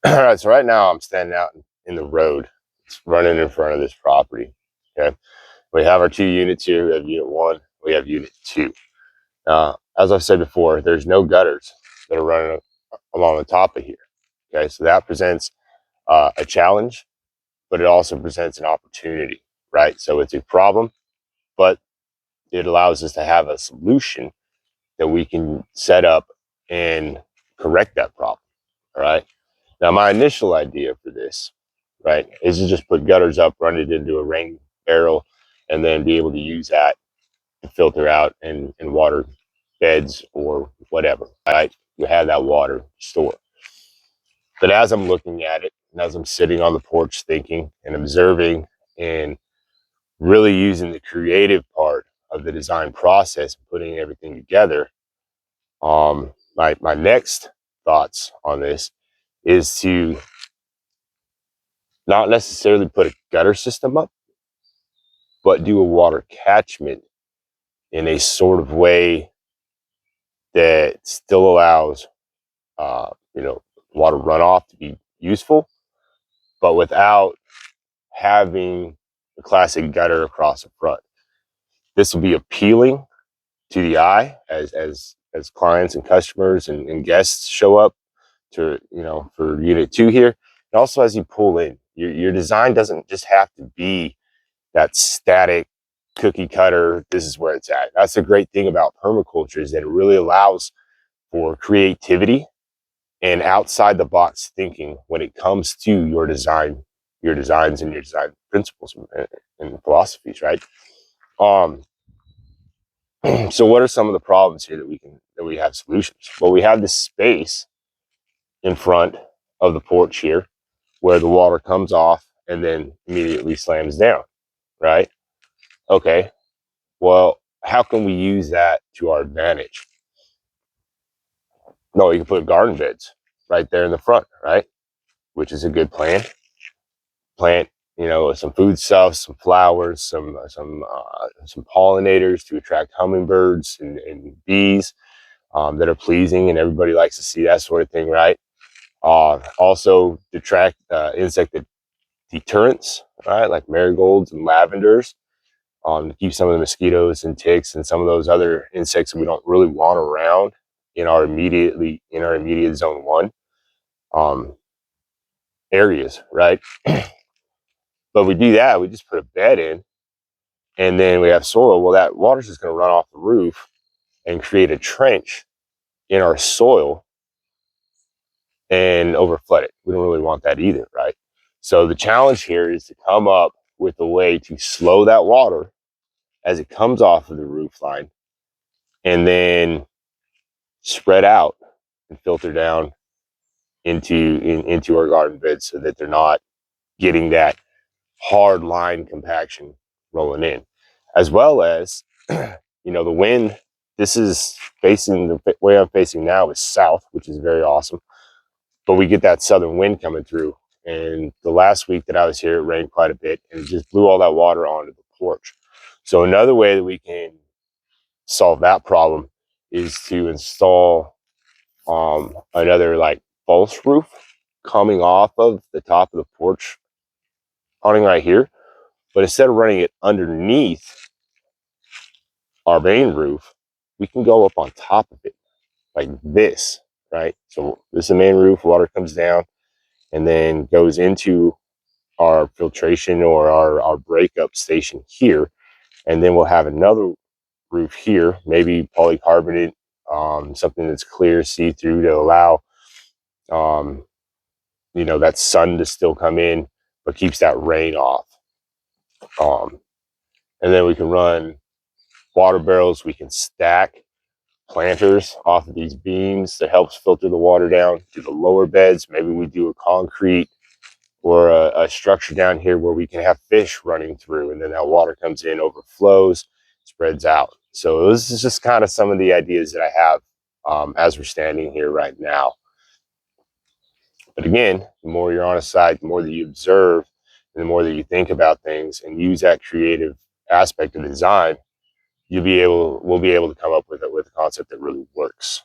All right, so right now I'm standing out in the road. It's running in front of this property. Okay, we have our two units here. We have unit 1, we have unit 2. As I've said before, there's no gutters that are running along the top of here. Okay, so that presents a challenge, but it also presents an opportunity, right? So it's a problem, but it allows us to have a solution that we can set up and correct that problem. All right. Now, my initial idea for this, right, is to just put gutters up, run it into a rain barrel, and then be able to use that to filter out and water beds or whatever, right? You have that water stored. But as I'm looking at it, and as I'm sitting on the porch thinking and observing and really using the creative part of the design process, putting everything together, my next thoughts on this is to not necessarily put a gutter system up, but do a water catchment in a sort of way that still allows, water runoff to be useful, but without having the classic gutter across the front. This will be appealing to the eye as clients and customers and guests show up to, for unit 2 here. And also as you pull in, your design doesn't just have to be that static cookie cutter, this is where it's at. That's the great thing about permaculture, is that it really allows for creativity and outside the box thinking when it comes to your designs and your design principles and philosophies, right? Um, so what are some of the problems here that we have solutions? Well, we have this space in front of the porch here where the water comes off and then immediately slams down, right? Okay, well, how can we use that to our advantage? No, you can put garden beds right there in the front, right? Which is a good plan. Plant, some food stuff, some flowers, some pollinators to attract hummingbirds and bees that are pleasing, and everybody likes to see that sort of thing, right? Also, detract insect deterrents, right? Like marigolds and lavenders, to keep some of the mosquitoes and ticks and some of those other insects that we don't really want around in our immediate zone 1 areas, right? But we do that, we just put a bed in, and then we have soil. Well, that water's just going to run off the roof and create a trench in our soil and overflood it. We don't really want that either, right? So the challenge here is to come up with a way to slow that water as it comes off of the roof line and then spread out and filter down into our garden beds so that they're not getting that hard line compaction rolling in, as well as the wind. This is facing, the way I'm facing now is south, which is very awesome, but we get that southern wind coming through, and the last week that I was here it rained quite a bit and it just blew all that water onto the porch. So another way that we can solve that problem is to install another like false roof coming off of the top of the porch awning right here, but instead of running it underneath our main roof, we can go up on top of it like this, right? So this is the main roof, water comes down and then goes into our filtration or our breakup station here, and then we'll have another roof here, maybe polycarbonate, something that's clear, see-through, to allow that sun to still come in but keeps that rain off. And then we can run water barrels, we can stack planters off of these beams that helps filter the water down to the lower beds. Maybe we do a concrete or a structure down here where we can have fish running through, and then that water comes in, overflows, spreads out. So this is just kind of some of the ideas that I have as we're standing here right now. But again, the more you're on a site, the more that you observe, and the more that you think about things and use that creative aspect of design, we'll be able to come up with a concept that really works.